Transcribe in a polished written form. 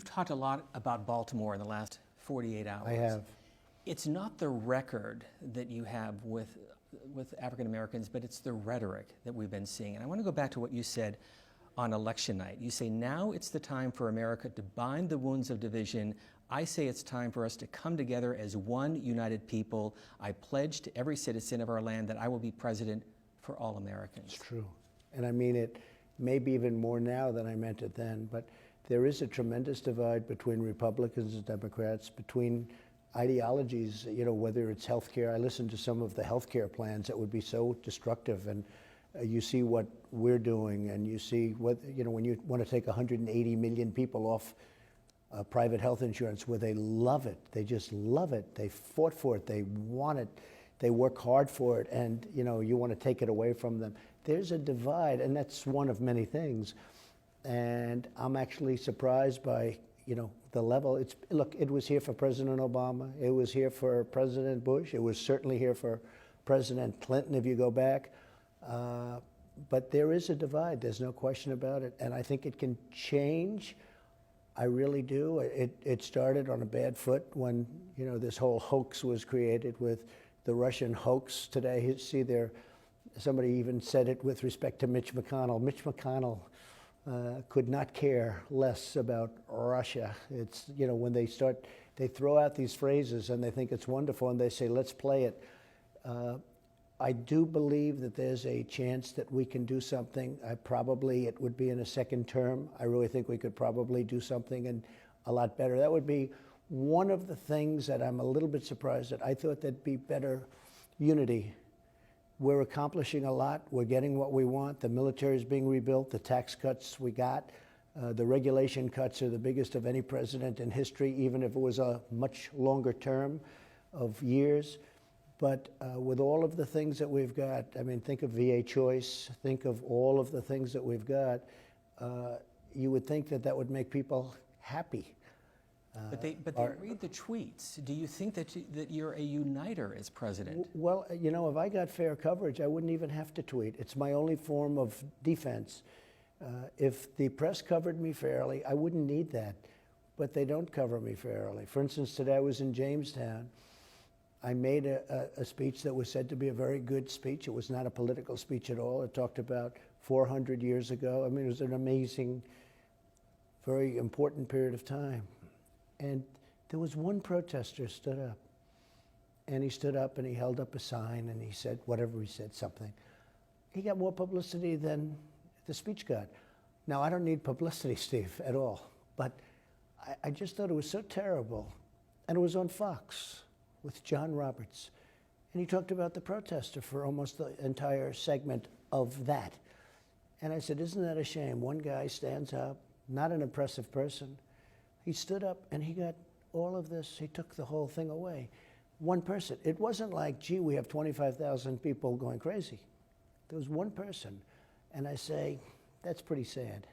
We've talked a lot about Baltimore in the last 48 hours. I have. It's not the record that you have with African Americans, but it's the rhetoric that we've been seeing. And I want to go back to what you said on election night. You say, now it's the time for America to bind the wounds of division. I say it's time for us to come together as one united people. I pledge to every citizen of our land that I will be president for all Americans. It's true. And I mean it maybe even more now than I meant it then. But there is a tremendous divide between Republicans and Democrats, between ideologies, you know, whether it's healthcare. I listened to some of the healthcare plans that would be so destructive, and you see what we're doing, and you see what, you know, when you want to take 180 million people off private health insurance, where they love it, they just love it, they fought for it, they want it, they work hard for it, and you know, you want to take it away from them. There's a divide, and that's one of many things. And I'm actually surprised by, you know, the level. Look, it was here for President Obama. It was here for President Bush. It was certainly here for President Clinton, if you go back. But there is a divide. There's no question about it. And I think it can change. I really do. It started on a bad foot when, you know, this whole hoax was created with the Russian hoax today. See, somebody even said it with respect to Mitch McConnell. Mitch McConnell could not care less about Russia. It's, you know, when they throw out these phrases and they think it's wonderful and they say, let's play it. I do believe that there's a chance that we can do something. It would be in a second term. I really think we could probably do something and a lot better. That would be one of the things that I'm a little bit surprised at. I thought there'd be better unity. We're accomplishing a lot. We're getting what we want. The military is being rebuilt. The tax cuts we got. The regulation cuts are the biggest of any president in history, even if it was a much longer term of years. But with all of the things that we've got, I mean, think of VA choice, think of all of the things that we've got, you would think that that would make people happy. But they read the tweets. Do you think that you're a uniter as president? Well, you know, if I got fair coverage, I wouldn't even have to tweet. It's my only form of defense. If the press covered me fairly, I wouldn't need that. But they don't cover me fairly. For instance, today I was in Jamestown. I made a speech that was said to be a very good speech. It was not a political speech at all. It talked about 400 years ago. I mean, it was an amazing, very important period of time. And there was one protester stood up. And he stood up and he held up a sign and he said, whatever he said, something. He got more publicity than the speech got. Now, I don't need publicity, Steve, at all. But I just thought it was so terrible. And it was on Fox with John Roberts. And he talked about the protester for almost the entire segment of that. And I said, isn't that a shame? One guy stands up, not an impressive person. He stood up and he got all of this. He took the whole thing away. One person. It wasn't like, gee, we have 25,000 people going crazy. There was one person. And I say, that's pretty sad.